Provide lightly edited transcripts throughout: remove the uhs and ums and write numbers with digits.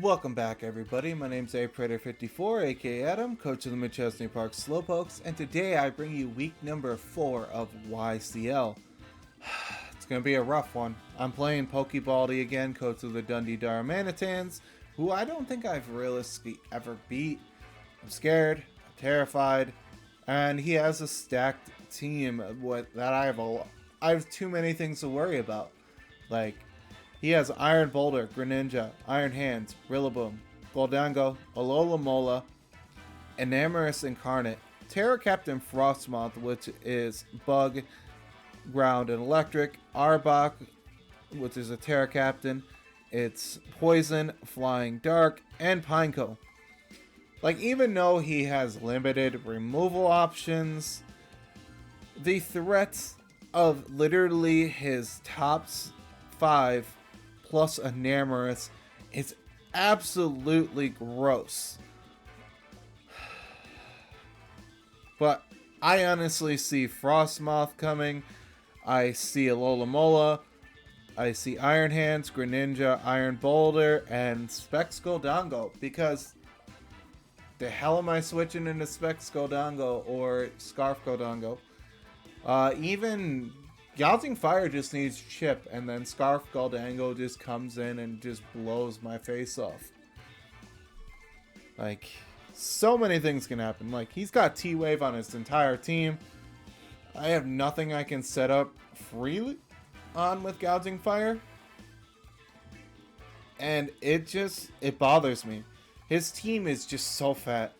Welcome back, everybody. My name's APredator54, aka Adam, coach of the Mid-Chesney Park Slowpokes, and today I bring you week number 4 of YCL. It's going to be a rough one. I'm playing Pokebaldy again, coach of the Dundee Darmanitans, who I don't think I've realistically ever beat. I'm scared, I'm terrified, and he has a stacked team that I have too many things to worry about. Like, he has Iron Boulder, Greninja, Iron Hands, Rillaboom, Goldango, Alola Mola, Enamorous Incarnate, Terra Captain Frostmoth, which is Bug, Ground, and Electric, Arbok, which is a Terra Captain, it's Poison, Flying Dark, and Pineco. Like, even though he has limited removal options, the threats of literally his top 5 plus Enamorous is absolutely gross. But I honestly see Frostmoth coming. I see Alola Mola. I see Iron Hands, Greninja, Iron Boulder, and Specs Goldango. Because the hell am I switching into Specs Goldango or Scarf Goldango? Even Gouging Fire just needs Chip, and then Scarf Goldango just comes in and just blows my face off. Like, so many things can happen. Like, he's got T-Wave on his entire team. I have nothing I can set up freely on with Gouging Fire. And it bothers me. His team is just so fat.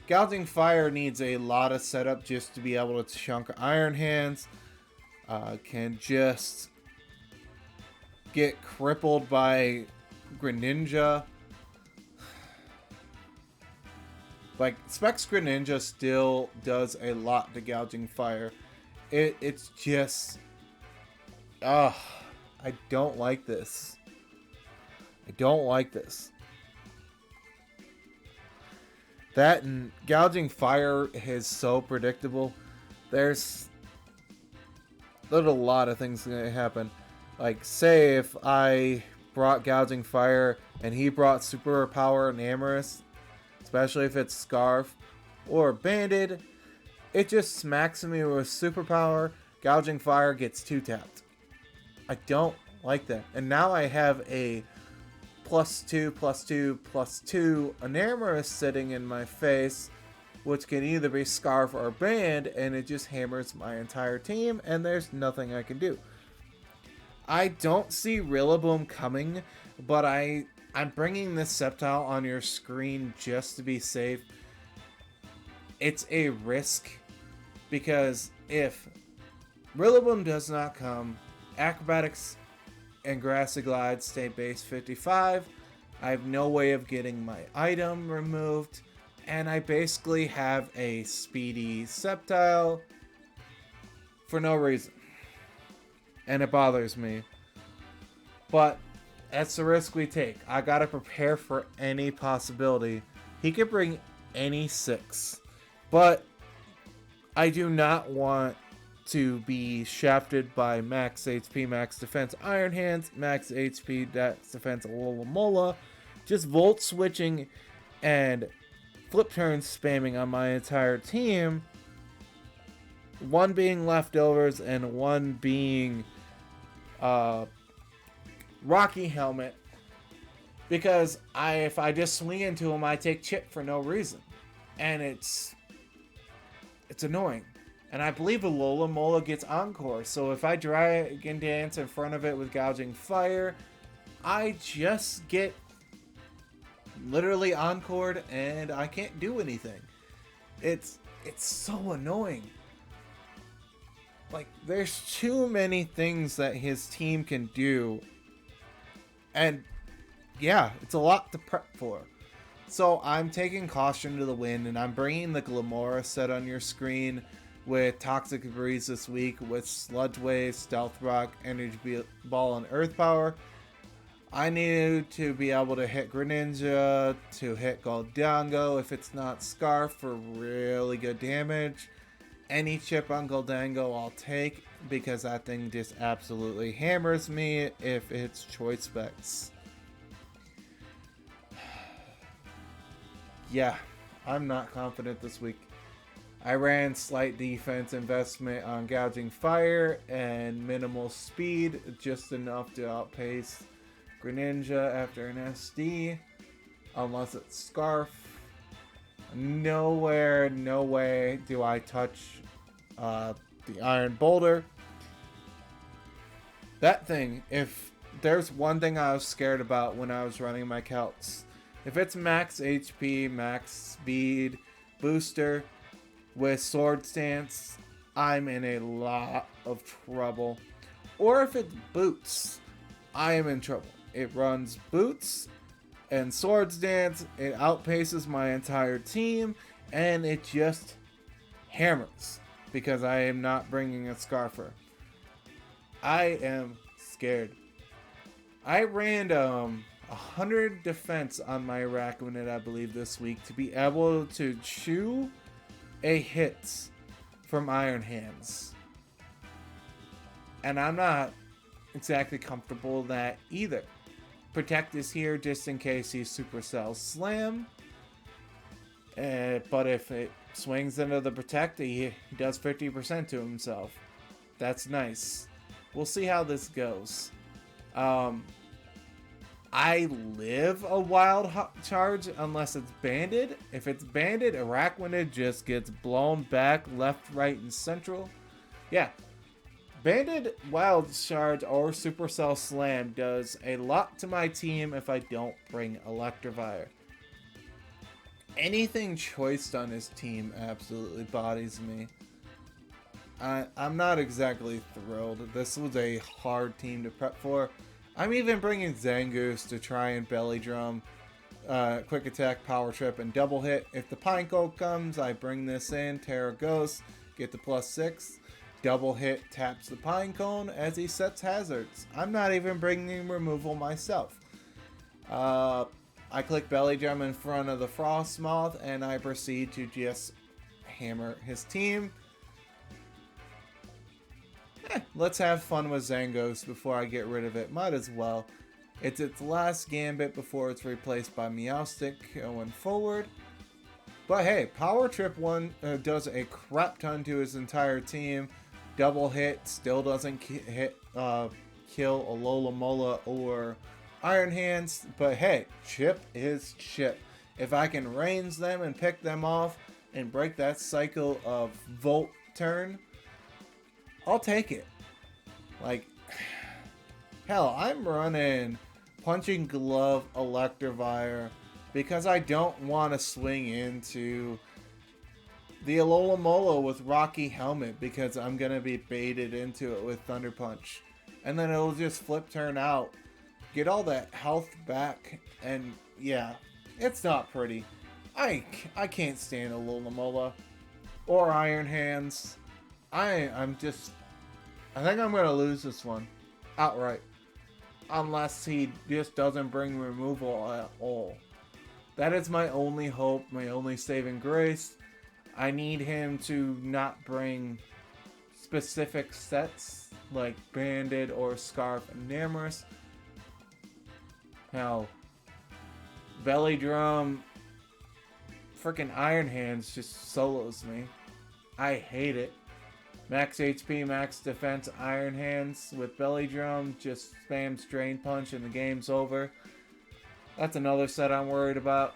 Gouging Fire needs a lot of setup just to be able to chunk Iron Hands. Can just get crippled by Greninja. Like, Specs Greninja still does a lot to Gouging Fire. It's just... I don't like this. I don't like this. That and Gouging Fire is so predictable. There's a lot of things going to happen. Like, say if I brought Gouging Fire and he brought Superpower Enamorous, especially if it's Scarf or Banded, it just smacks me with Superpower. Gouging Fire gets 2-tapped. I don't like that. And now I have a +2/+2/+2 Enamorous sitting in my face, which can either be Scarf or Band, and it just hammers my entire team, and there's nothing I can do. I don't see Rillaboom coming, but I'm bringing this Sceptile on your screen just to be safe. It's a risk, because if Rillaboom does not come, Acrobatics and Grassy Glide stay base 55, I have no way of getting my item removed, and I basically have a speedy Sceptile for no reason. And it bothers me. But that's the risk we take. I gotta prepare for any possibility. He could bring any 6. But I do not want to be shafted by max HP, max defense Iron Hands, max HP, defense Alola Mola, just Volt switching and flip turn spamming on my entire team, one being leftovers and one being Rocky Helmet, because if I just swing into him, I take Chip for no reason, and it's annoying. And I believe Alola Mola gets Encore, so if I Dragon Dance in front of it with Gouging Fire, I just get literally encored and I can't do anything. It's so annoying. Like, there's too many things that his team can do, and yeah, it's a lot to prep for. So I'm taking caution to the wind, and I'm bringing the Glimmora set on your screen with Toxic Breeze this week with Sludge Wave, Stealth Rock, Energy Ball, and Earth Power. I need to be able to hit Greninja, to hit Goldango if it's not Scarf for really good damage. Any chip on Goldango I'll take, because that thing just absolutely hammers me if it's choice specs. Yeah, I'm not confident this week. I ran slight defense investment on gouging fire and minimal speed, just enough to outpace Greninja after an SD, unless it's Scarf. Nowhere, no way do I touch the Iron Boulder. That thing, if there's one thing I was scared about when I was running my calcs, if it's max HP, max speed, booster, with Sword Stance, I'm in a lot of trouble. Or if it boots, I am in trouble. It runs boots and Sword Stance, it outpaces my entire team, and it just hammers because I am not bringing a Scarfer. I am scared. I ran 100 defense on my Araquanid, I believe, this week to be able to chew a hit from Iron Hands. And I'm not exactly comfortable with that either. Protect is here just in case he Supercell Slam. But if it swings into the Protect, he does 50% to himself. That's nice. We'll see how this goes. I live a wild charge unless it's banded. If it's banded, Araquanid just gets blown back left, right, and central. Yeah. Banded wild charge or Supercell Slam does a lot to my team if I don't bring Electivire. Anything choiced on his team absolutely bodies me. I'm not exactly thrilled. This was a hard team to prep for. I'm even bringing Zangoose to try and belly drum, quick attack, power trip, and double hit. If the Pineco comes, I bring this in, Terra Ghost, get the +6, double hit, taps the Pinecone as he sets hazards. I'm not even bringing removal myself. I click belly drum in front of the Frostmoth, and I proceed to just hammer his team. Let's have fun with Zangoose before I get rid of it. Might as well. It's its last gambit before it's replaced by Meowstic going forward. But hey, Power Trip 1 does a crap ton to his entire team. Double hit, still doesn't kill Alola Mola or Iron Hands. But hey, chip is chip. If I can range them and pick them off and break that cycle of Volt turn, I'll take it. Like, hell, I'm running Punching Glove Electivire because I don't want to swing into the Alola Mola with Rocky Helmet because I'm going to be baited into it with Thunder Punch. And then it'll just flip turn out, get all that health back, and yeah, it's not pretty. I can't stand Alola Mola or Iron Hands. I think I'm going to lose this one outright. Unless he just doesn't bring removal at all. That is my only hope, my only saving grace. I need him to not bring specific sets like Banded or Scarf and Namorous. Hell, Belly Drum, freaking Iron Hands just solos me. I hate it. Max HP, max defense, Iron Hands with Belly Drum, just spams Drain Punch and the game's over. That's another set I'm worried about.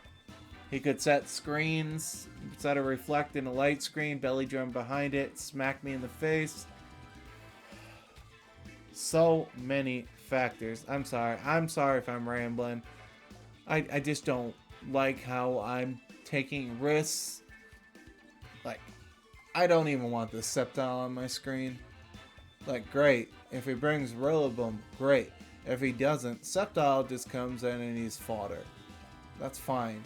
He could set screens, set a Reflect in a light screen, Belly Drum behind it, smack me in the face. So many factors. I'm sorry if I'm rambling. I just don't like how I'm taking risks. Like, I don't even want this Sceptile on my screen. Like, great. If he brings Rillaboom, great. If he doesn't, Sceptile just comes in and he's fodder. That's fine.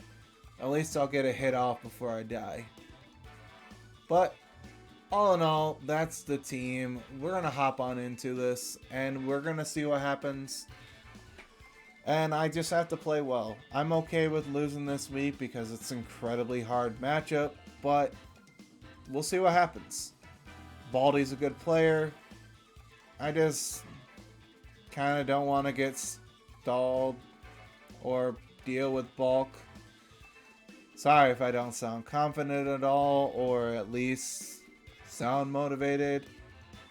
At least I'll get a hit off before I die. But, all in all, that's the team. We're going to hop on into this, and we're going to see what happens. And I just have to play well. I'm okay with losing this week because it's an incredibly hard matchup, but we'll see what happens. Baldy's a good player. I just kind of don't want to get stalled or deal with bulk. Sorry if I don't sound confident at all, or at least sound motivated.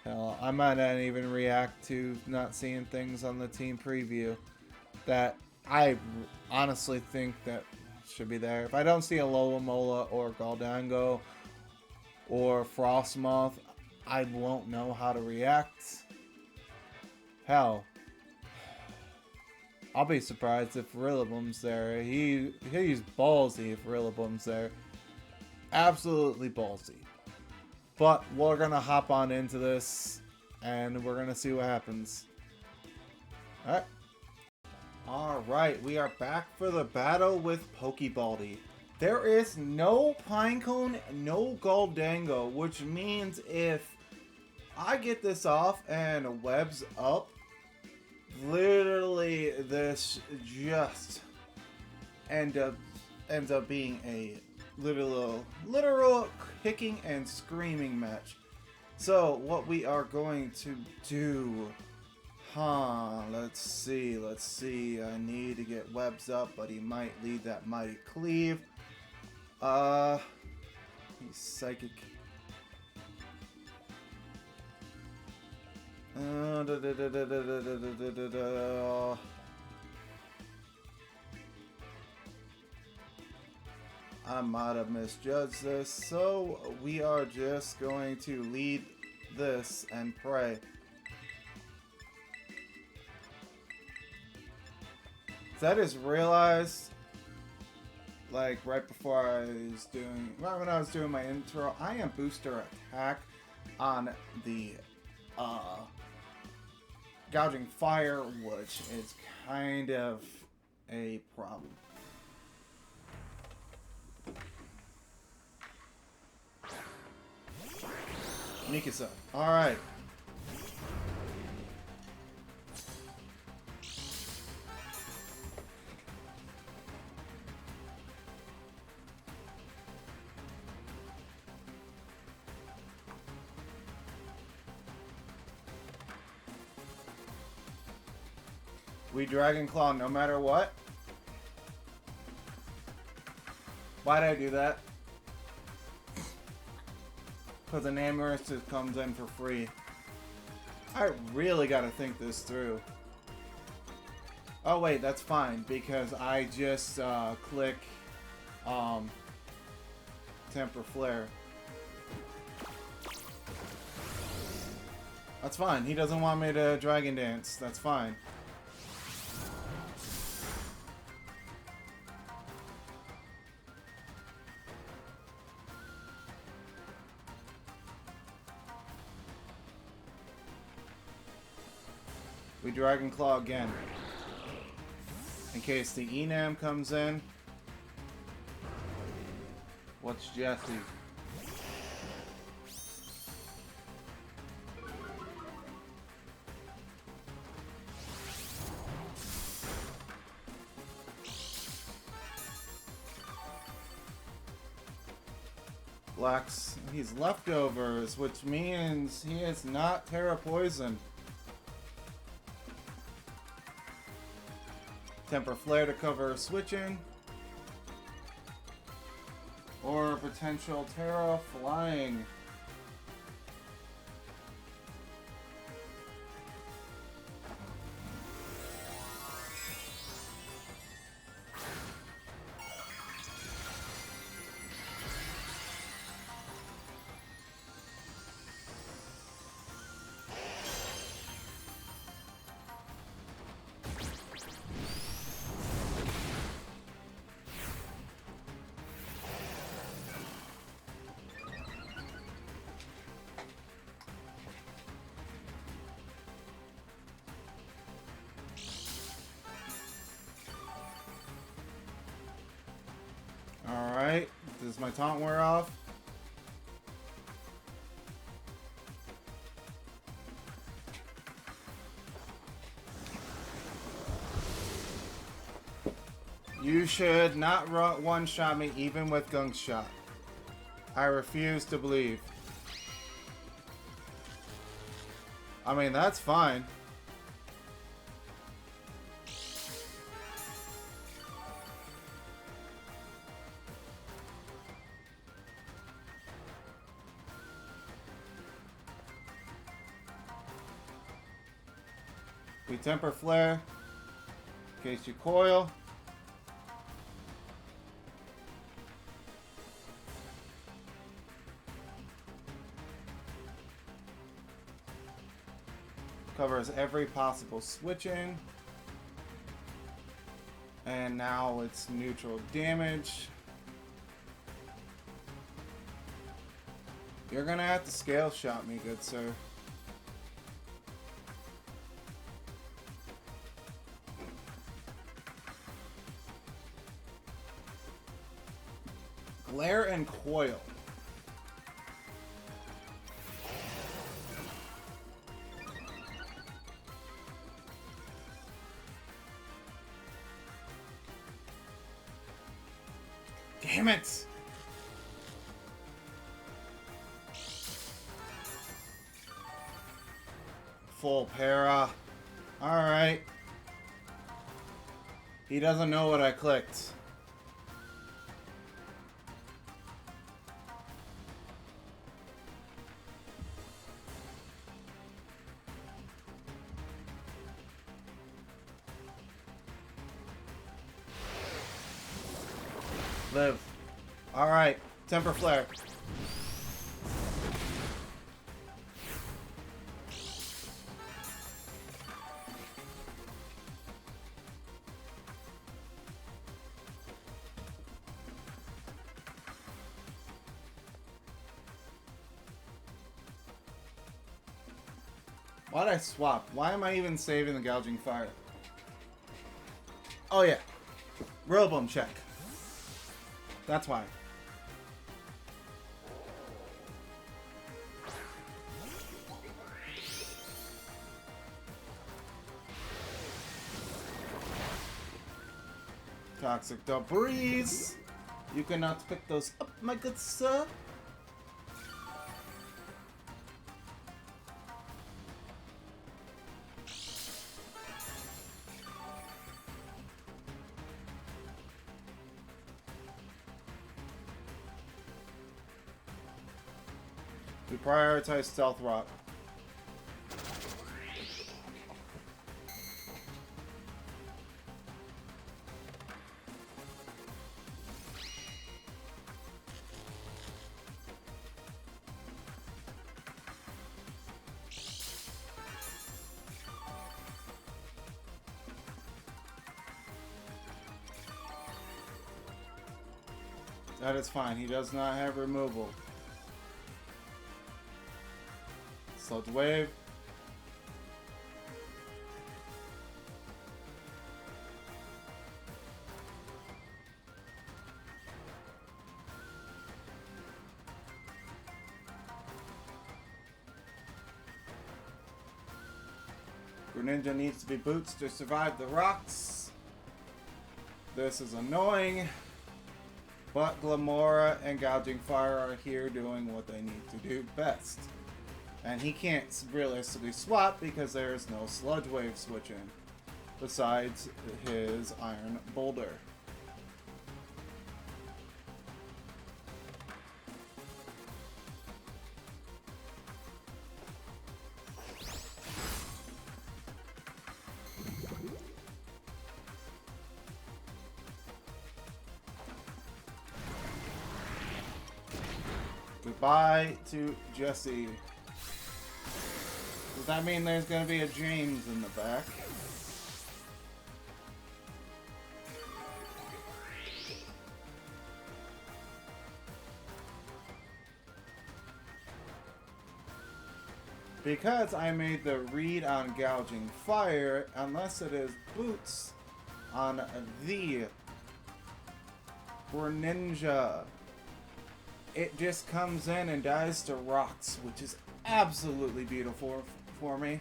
Hell, I might not even react to not seeing things on the team preview that I honestly think that should be there. If I don't see a Alomola or Galdango or Frostmoth, I won't know how to react. Hell, I'll be surprised if Rillaboom's there. He's ballsy if Rillaboom's there. Absolutely ballsy. But we're going to hop on into this, and we're going to see what happens. Alright. Alright, we are back for the battle with Pokebaldy. There is no Pinecone, no Galdango, which means if I get this off and webs up, literally this just ends up being a literal kicking and screaming match. So what we are going to do, let's see, I need to get webs up, but he might lead that Mighty Cleave. He's Psychic. I might have misjudged this, so we are just going to lead this and pray. So I just realized, like right before right when I was doing my intro, I am booster attack on the gouging fire, which is kind of a problem. Mikasa. Alright. We Dragon Claw no matter what. Why'd I do that? Because an Amorous just comes in for free. I really gotta think this through. Oh wait, that's fine, because I just click Temper Flare. That's fine. He doesn't want me to Dragon Dance. That's fine. We Dragon Claw again. In case the Enam comes in. What's Jesse? He's leftovers, which means he is not Terra Poison. Temper Flare to cover switching. Or potential Terra Flying. Alright, does my taunt wear off? You should not one-shot me even with Gunk Shot. I refuse to believe. I mean, that's fine. We temper flare. In case you coil. Covers every possible switching. And now it's neutral damage. You're gonna have to scale shot me, good sir. Glare and coil. Damn it! Full para. Alright. He doesn't know what I clicked. Live. Alright. Temper flare. Why'd I swap? Why am I even saving the gouging fire? Oh yeah. Roboom check. That's why. Toxic debris. You cannot pick those up, my good sir. We prioritize stealth rock. That is fine. He does not have removal. Sludge wave. Greninja needs to be boots to survive the rocks. This is annoying. But Glimmora and Gouging Fire are here doing what they need to do best. And he can't realistically swap because there's no Sludge Wave switching. Besides his Iron Boulder. Goodbye to Jesse. Does that mean there's going to be a James in the back? Because I made the read on Gouging Fire, unless it is boots on the Greninja, it just comes in and dies to rocks, which is absolutely beautiful for me.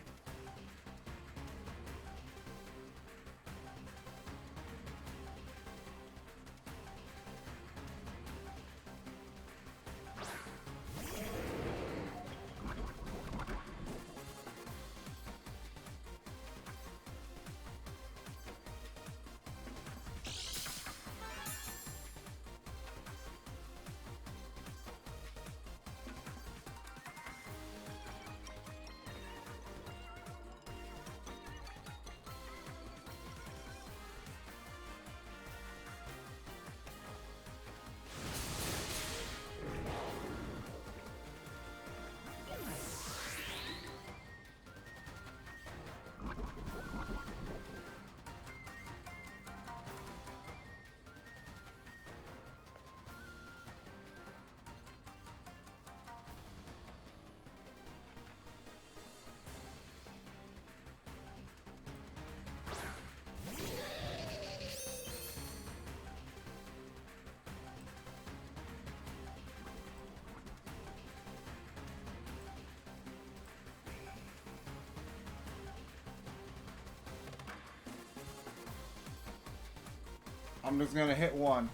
I'm just gonna hit one.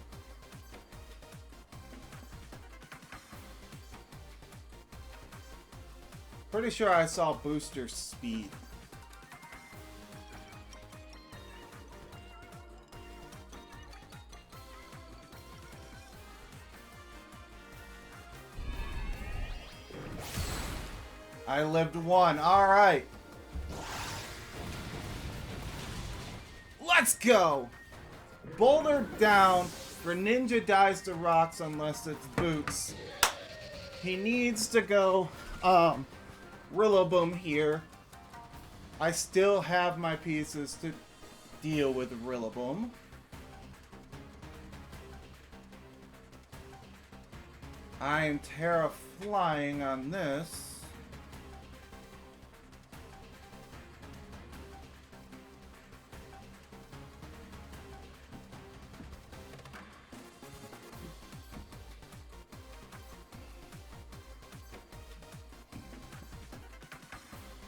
Pretty sure I saw booster speed. I lived one. All right. Let's go. Boulder down. Greninja dies to rocks unless it's boots. He needs to go Rillaboom here. I still have my pieces to deal with Rillaboom. I am Terra flying on this.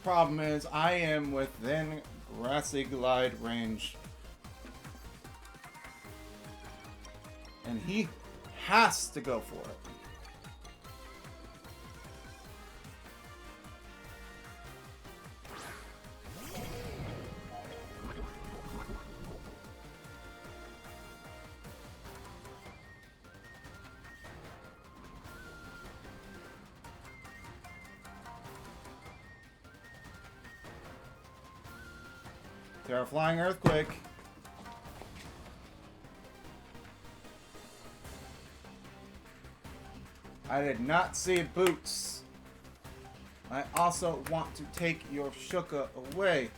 Problem is, I am within Grassy Glide range. And he has to go for it. Terra Flying Earthquake. I did not see boots. I also want to take your Shuka away.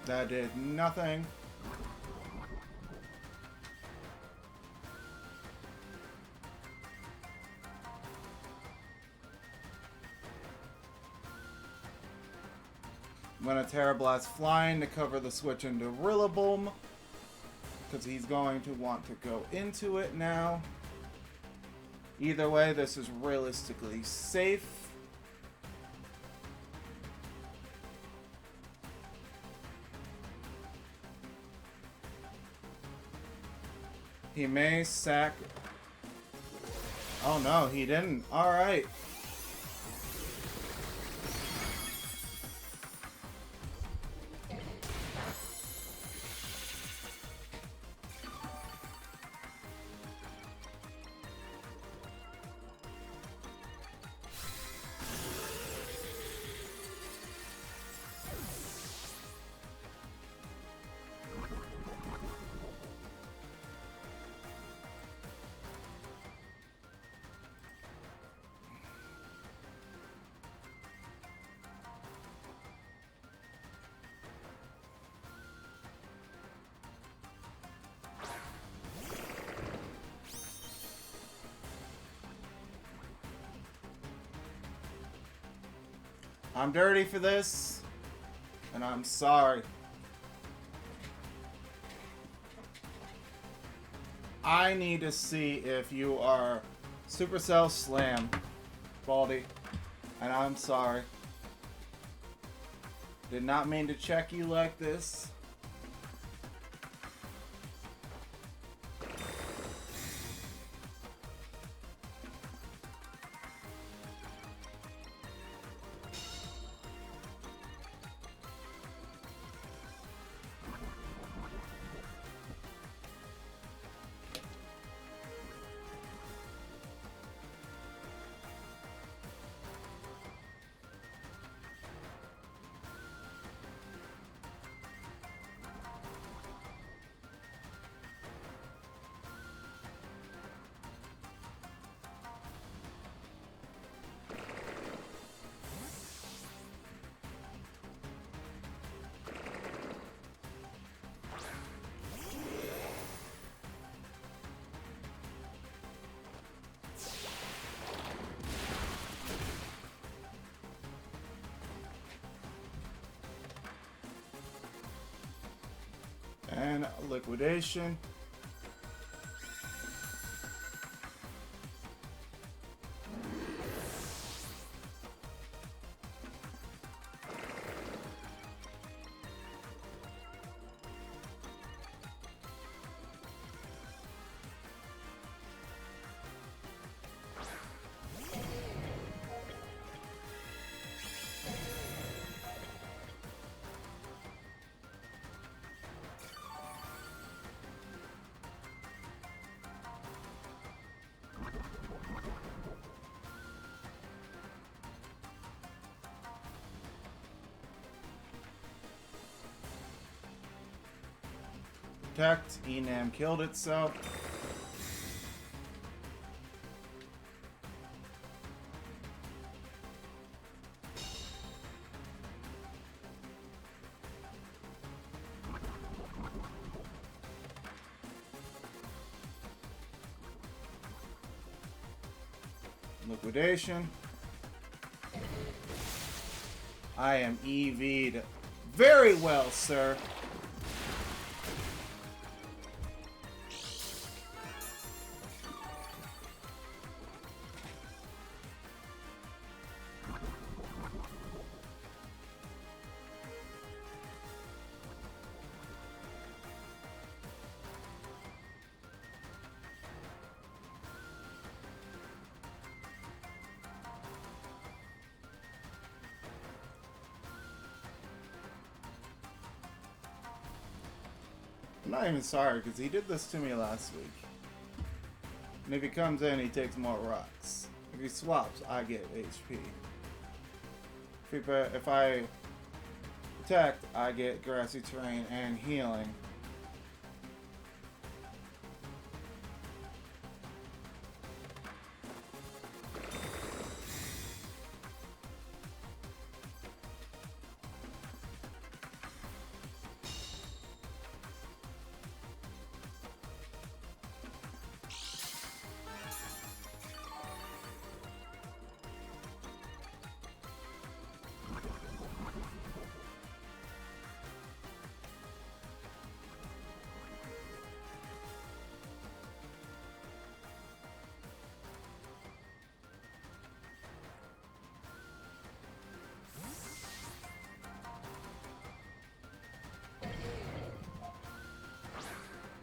That did nothing. I'm gonna Terra Blast Flying to cover the switch into Rillaboom, because he's going to want to go into it now. Either way, this is realistically safe. He may sack... Oh no, he didn't. Alright. I'm dirty for this, and I'm sorry. I need to see if you are Supercell Slam, Baldy, and I'm sorry. Did not mean to check you like this. and liquidation. Protect. Enam killed itself. Liquidation. I am EV'd. Very well, sir. I'm not even sorry, because he did this to me last week. And if he comes in, he takes more rocks. If he swaps, I get HP. If I protect, I get grassy terrain and healing.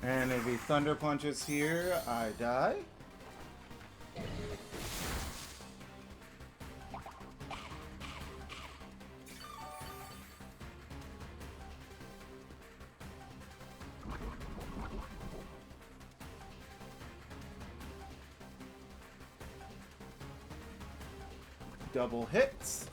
And if he thunder punches here, I die. Double hits.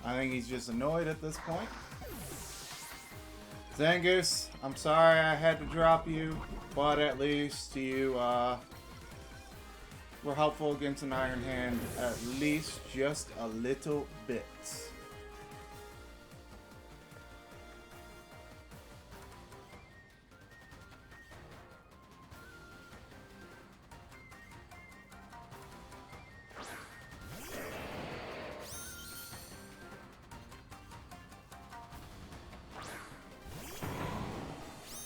I think he's just annoyed at this point. Zangus, I'm sorry I had to drop you, but at least you were helpful against an Iron Hand, at least just a little bit.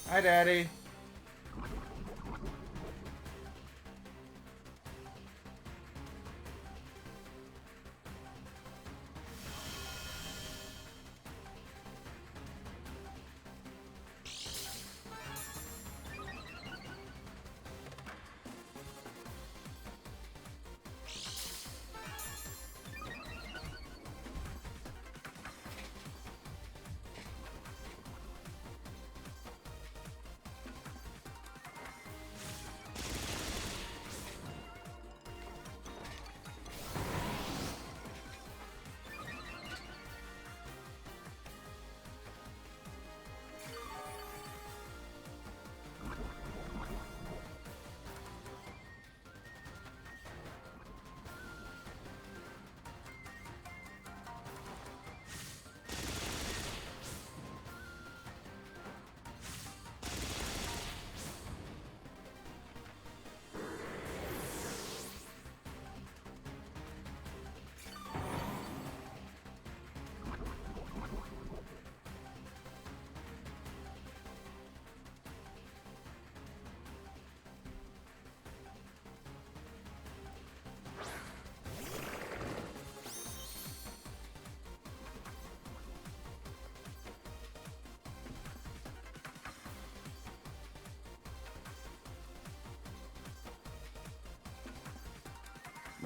Hi, Daddy.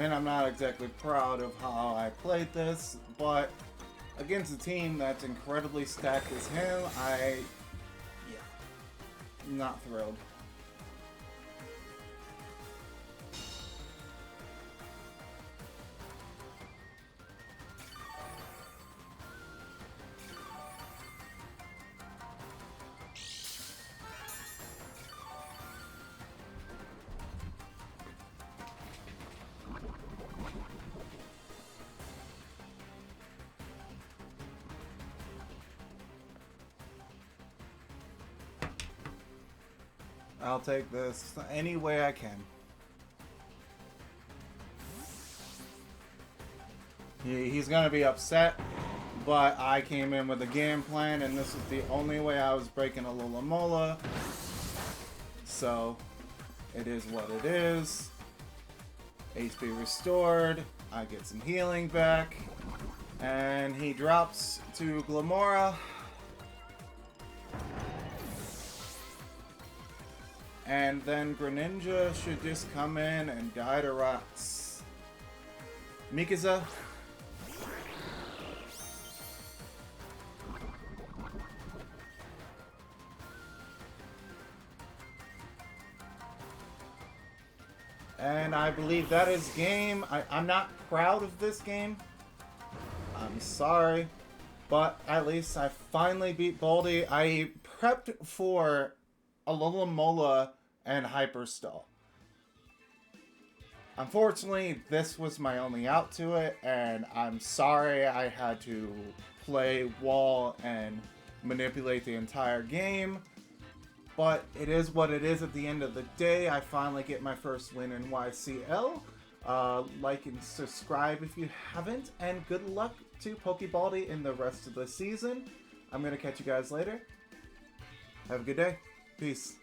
and I'm not exactly proud of how I played this, but against a team that's incredibly stacked as him, yeah, not thrilled. I'll take this any way I can. He's gonna be upset, but I came in with a game plan, and this is the only way I was breaking a Glimmora. So, it is what it is. HP restored. I get some healing back. And he drops to Glimmora. And then Greninja should just come in and die to rocks. Mikaza. And I believe that is game. I'm not proud of this game. I'm sorry. But at least I finally beat Baldy. I prepped for a Glimmora and Hyperstall. Unfortunately, this was my only out to it, and I'm sorry I had to play wall and manipulate the entire game. But it is what it is at the end of the day. I finally get my first win in YCL. Like and subscribe if you haven't, and good luck to Pokebaldy in the rest of the season. I'm going to catch you guys later. Have a good day. Peace.